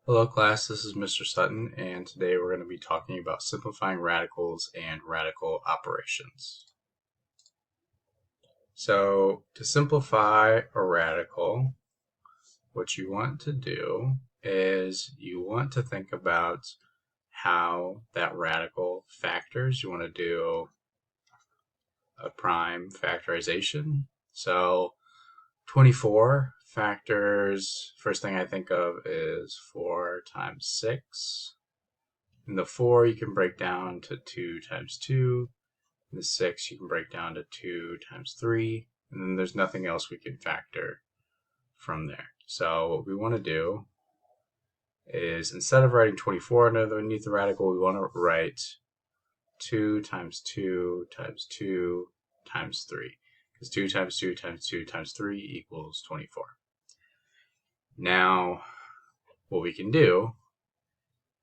Hello class, this is Mr. Sutton, and today we're going to be talking about simplifying radicals and radical operations. So to simplify a radical, what you want to do is you want to think about how that radical factors. You want to do a prime factorization. So 24 factors, first thing I think of is 4 times 6. And the 4 you can break down to 2 times 2. And the 6 you can break down to 2 times 3. And then there's nothing else we can factor from there. So what we want to do is, instead of writing 24 underneath the radical, we want to write 2 times 2 times 2 times 3. Because 2 times 2 times 2 times 3 equals 24. Now, what we can do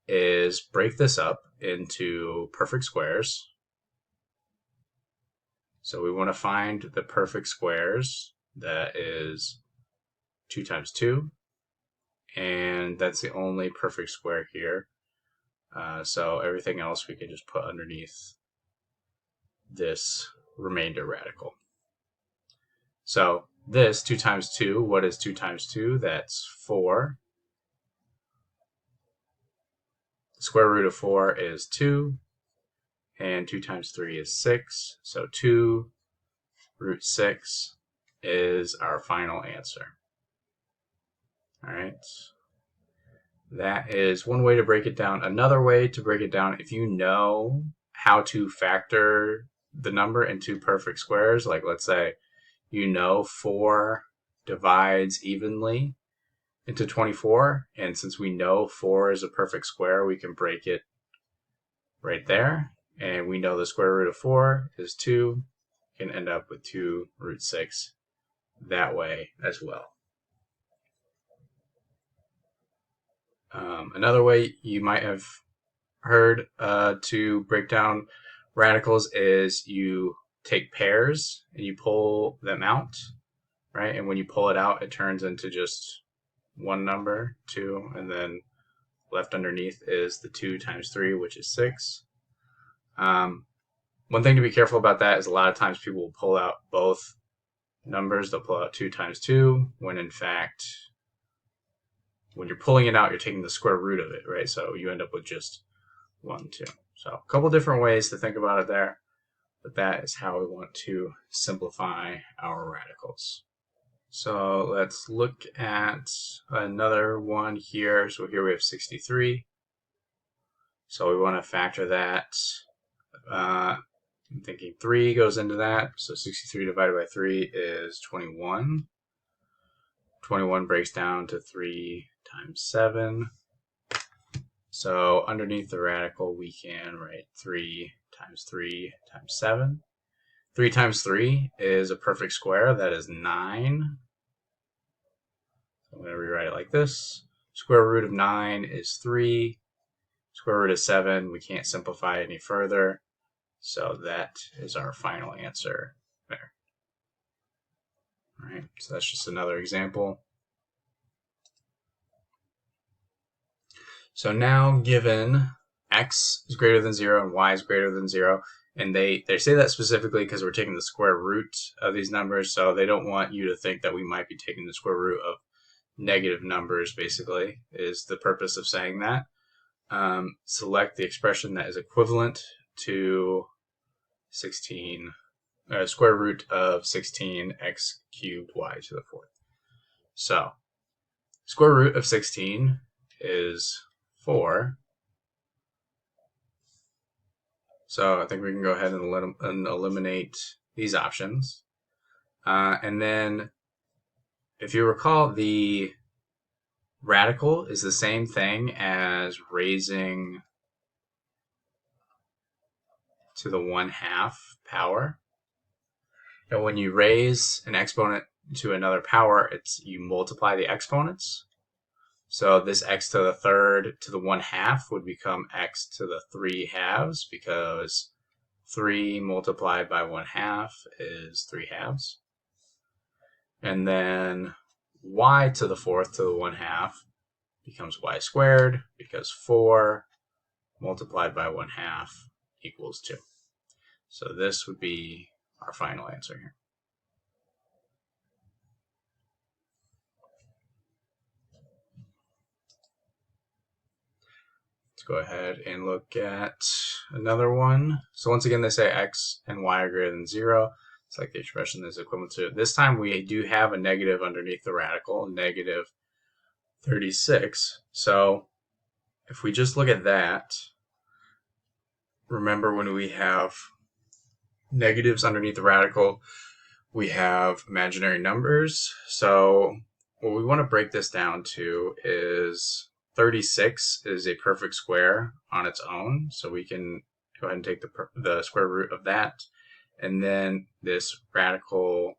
is break this up into perfect squares. So we want to find the perfect squares. That is 2 times 2. And that's the only perfect square here. So everything else we can just put underneath this remainder radical. So this 2 times 2, what is 2 times 2? That's 4. The square root of 4 is 2. And 2 times 3 is 6. So 2 root 6 is our final answer. All right. That is one way to break it down. Another way to break it down, if you know how to factor the number into perfect squares, like let's say you know 4 divides evenly into 24, and since we know 4 is a perfect square, we can break it right there. And we know the square root of 4 is 2. You can end up with 2 root 6 that way as well. Another way you might have heard to break down radicals is you take pairs and you pull them out, right? And when you pull it out, it turns into just one number, 2, and then left underneath is the 2 times 3, which is 6. One thing to be careful about that is a lot of times people will pull out both numbers. They'll pull out 2 times 2, when in fact, when you're pulling it out, you're taking the square root of it, right? So you end up with just 1, 2. So a couple different ways to think about it there, but that is how we want to simplify our radicals. So let's look at another one here. So here we have 63. So we want to factor that. I'm thinking 3 goes into that. So 63 divided by 3 is 21. 21 breaks down to 3 times 7. So underneath the radical, we can write 3 times 3 times 7. 3 times 3 is a perfect square. That is 9. I'm going to rewrite it like this. Square root of 9 is 3. Square root of 7, we can't simplify any further. So that is our final answer there. All right, so that's just another example. So now, given x is greater than 0 and y is greater than 0, and they say that specifically because we're taking the square root of these numbers, so they don't want you to think that we might be taking the square root of negative numbers, basically, is the purpose of saying that. Select the expression that is equivalent to 16, square root of 16 x cubed y to the 4th. So, square root of 16 is 4. So I think we can go ahead and eliminate these options. And then, if you recall, the radical is the same thing as raising to the 1/2 power. And when you raise an exponent to another power, you multiply the exponents. So this x to the 3rd to the 1/2 would become x to the 3/2, because 3 multiplied by 1/2 is 3/2. And then y to the 4th to the 1/2 becomes y squared, because 4 multiplied by 1/2 equals 2. So this would be our final answer here. Let's go ahead and look at another one. So once again, they say x and y are greater than 0. It's like the expression is equivalent to. This time we do have a negative underneath the radical, negative 36. So if we just look at that, remember when we have negatives underneath the radical, we have imaginary numbers. So what we want to break this down to is 36 is a perfect square on its own. So we can go ahead and take the square root of that. And then this radical,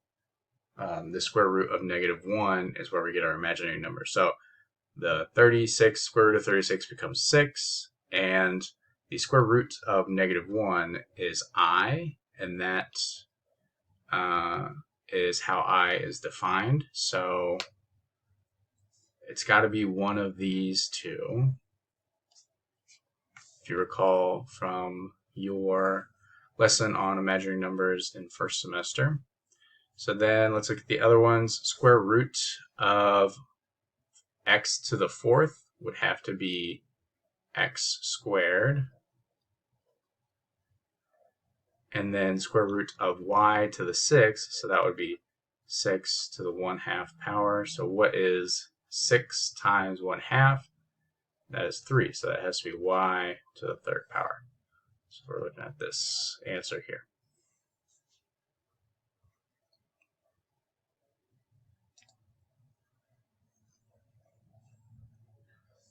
the square root of -1 is where we get our imaginary number. So the 36, square root of 36 becomes 6. And the square root of -1 is I. And that is how I is defined. So it's got to be one of these two. If you recall from your lesson on imaginary numbers in first semester. So then let's look at the other ones. Square root of x to the 4th would have to be x squared. And then square root of y to the 6th, so that would be 6 to the 1/2 power. So what is 6 times 1/2? That is 3, so that has to be y to the 3rd power. So we're looking at this answer here.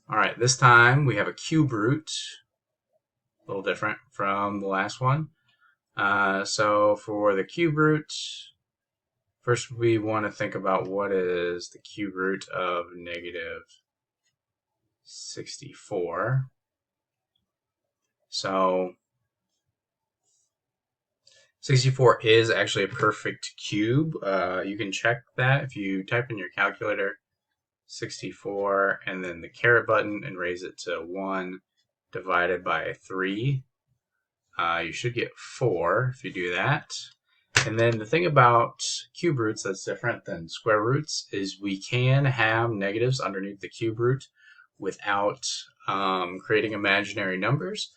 All right, this time we have a cube root, a little different from the last one. So for the cube root, first we want to think about what is the cube root of -64. So 64 is actually a perfect cube. You can check that if you type in your calculator 64 and then the caret button and raise it to 1 divided by 3. You should get 4 if you do that. And then the thing about cube roots that's different than square roots is we can have negatives underneath the cube root without creating imaginary numbers.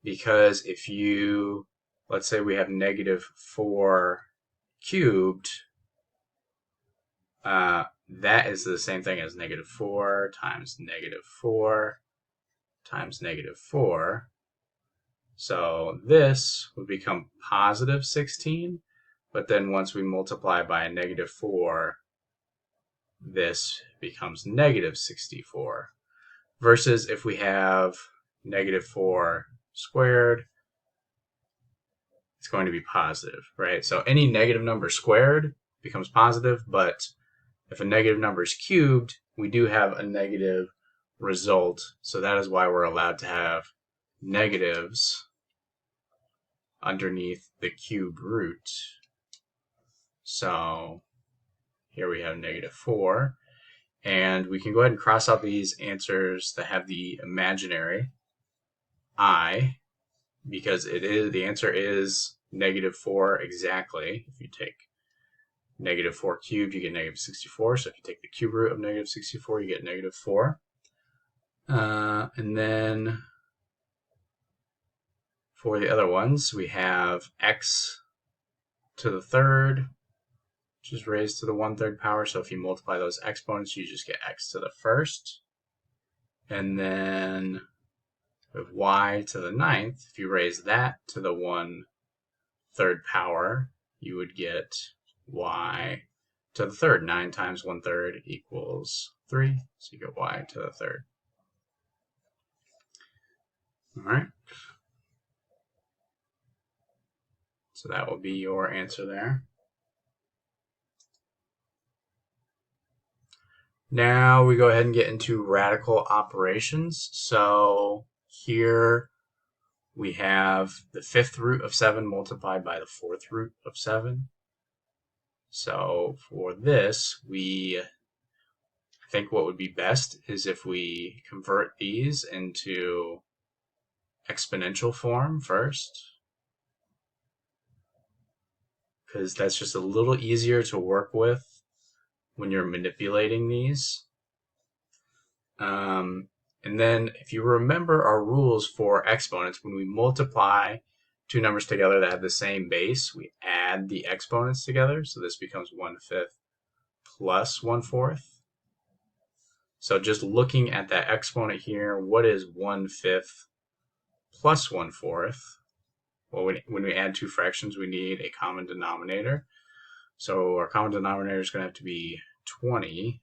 Because if you, let's say we have -4 cubed, that is the same thing as -4 times -4 times -4. So this would become positive 16, but then once we multiply by a -4, this becomes -64. Versus if we have -4 squared, it's going to be positive, right? So any negative number squared becomes positive, but if a negative number is cubed, we do have a negative result. So that is why we're allowed to have negatives underneath the cube root. So here we have -4. And we can go ahead and cross out these answers that have the imaginary I, because the answer is -4 exactly. If you take -4 cubed, you get -64. So if you take the cube root of -64, you get -4. And then for the other ones, we have x to the 3rd, which is raised to the 1/3 power. So if you multiply those exponents, you just get x to the 1st. And then with y to the 9th, if you raise that to the 1/3 power, you would get y to the 3rd. 9 times 1/3 equals 3. So you get y to the 3rd. All right. So that will be your answer there. Now we go ahead and get into radical operations. So here we have the 5th root of 7 multiplied by the 4th root of 7. So for this, I think what would be best is if we convert these into exponential form first, because that's just a little easier to work with when you're manipulating these. And then if you remember our rules for exponents, when we multiply two numbers together that have the same base, we add the exponents together. So this becomes 1/5 plus 1/4. So just looking at that exponent here, what is 1/5 plus 1/4? Well, when we add two fractions, we need a common denominator. So our common denominator is going to have to be 20.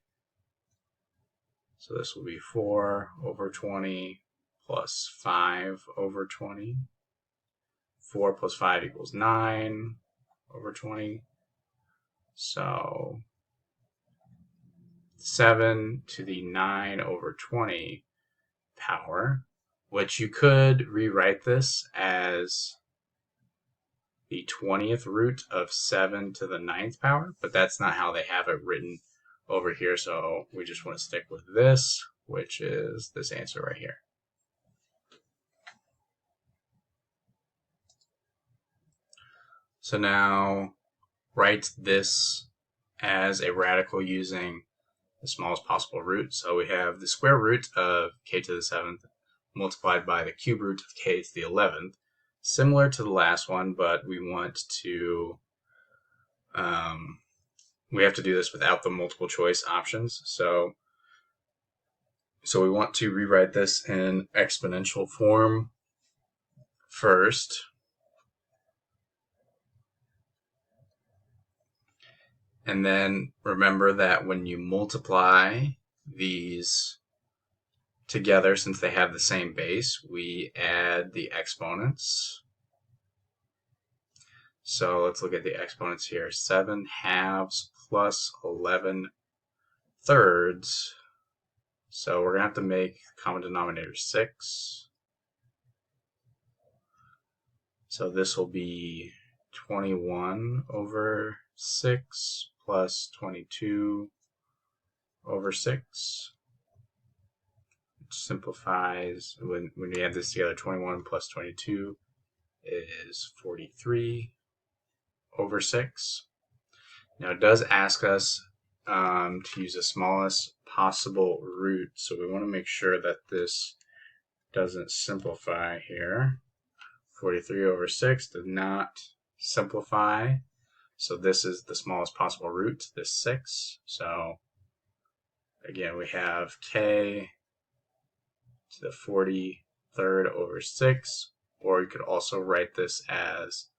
So this will be 4 over 20 plus 5 over 20. 4 plus 5 equals 9 over 20. So 7 to the 9 over 20 power, which you could rewrite this as the 20th root of 7 to the 9th power, but that's not how they have it written over here, so we just want to stick with this, which is this answer right here. So now write this as a radical using the smallest possible root. So we have the square root of k to the 7th multiplied by the cube root of k to the 11th. Similar to the last one, but we want to we have to do this without the multiple choice options. So we want to rewrite this in exponential form first. And then remember that when you multiply these together, since they have the same base, we add the exponents. So let's look at the exponents here. 7 halves plus 11 thirds. So we're going to have to make common denominator 6. So this will be 21 over 6 plus 22 over 6. Which simplifies, when we add this together, 21 plus 22 is 43 over 6. Now it does ask us to use the smallest possible root, so we want to make sure that this doesn't simplify here. 43 over 6 does not simplify, so this is the smallest possible root, this 6. So again, we have k to the 43rd over 6, or you could also write this as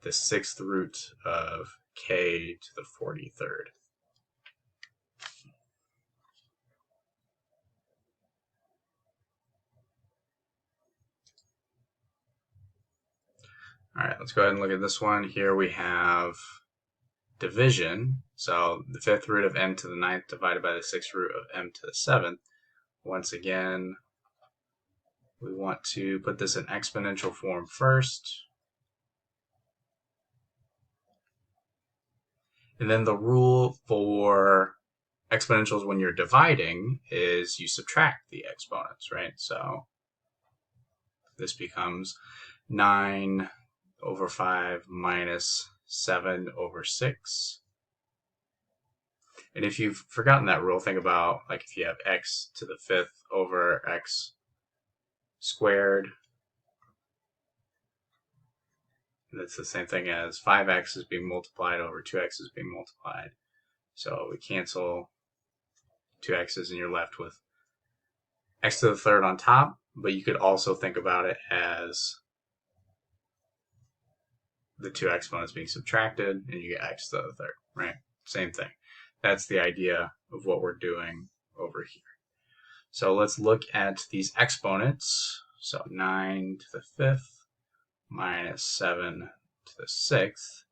the 6th root of k to the 43rd. All right, let's go ahead and look at this one. Here we have division. So the 5th root of m to the 9th divided by the 6th root of m to the 7th. Once again, we want to put this in exponential form first. And then the rule for exponentials when you're dividing is you subtract the exponents, right? So this becomes 9 over 5 minus 7 over 6. And if you've forgotten that rule, think about like if you have x to the 5th over x squared. That's the same thing as 5x is being multiplied over 2x is being multiplied. So we cancel 2x's and you're left with x to the 3rd on top, but you could also think about it as the two exponents being subtracted and you get x to the 3rd, right? Same thing. That's the idea of what we're doing over here. So let's look at these exponents. So 9 to the 5th minus 7 to the 6th.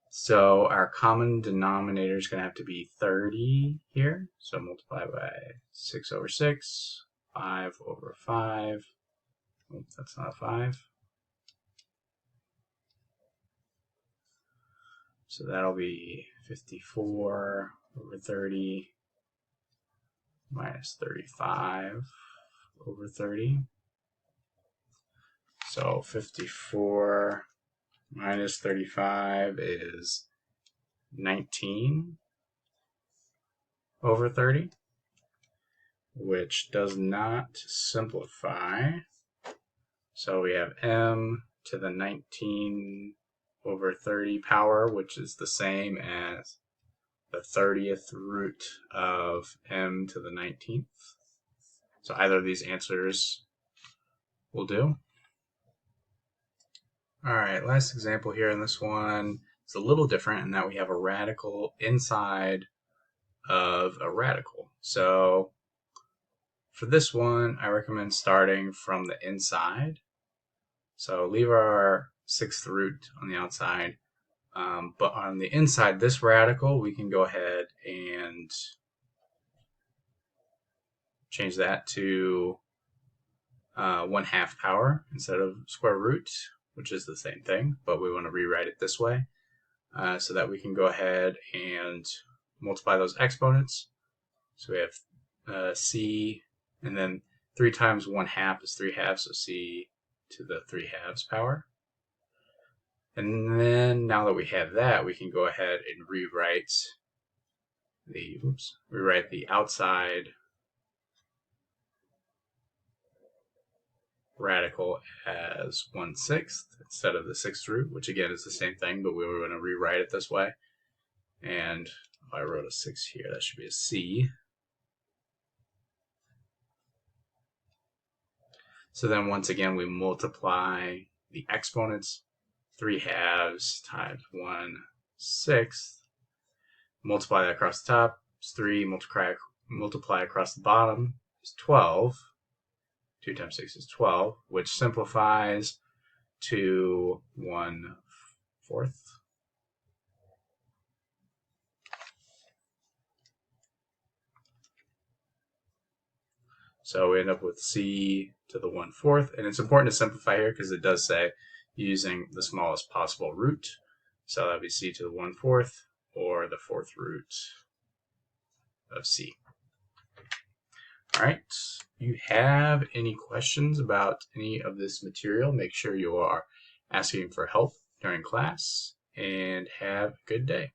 So our common denominator is going to have to be 30 here. So multiply by 6 over 6, 5 over 5. Oh, that's not a 5. So that'll be 54 over 30 minus 35 over 30. So 54 minus 35 is 19 over 30, which does not simplify. So we have m to the 19 over 30 power, which is the same as the 30th root of m to the 19th. So either of these answers will do. All right, last example here in this one is a little different in that we have a radical inside of a radical. So for this one, I recommend starting from the inside. So leave our 6th root on the outside. But on the inside, this radical, we can go ahead and change that to 1/2 power instead of square root, which is the same thing, but we want to rewrite it this way so that we can go ahead and multiply those exponents. So we have c, and then 3 times 1/2 is 3/2, so c to the 3/2 power. And then now that we have that, we can go ahead and rewrite the outside radical as 1/6 instead of the 6th root, which again is the same thing, but we were going to rewrite it this way. And if I wrote a 6 here, that should be a c. So then once again, we multiply the exponents. 3/2 times 1/6. Multiply that across the top is 3. Multiply across the bottom is 12. 2 times 6 is 12, which simplifies to 1/4. So we end up with c to the 1/4, and it's important to simplify here because it does say using the smallest possible root. So that would be c to the 1/4 or the 4th root of c. All right, if you have any questions about any of this material, make sure you are asking for help during class, and have a good day.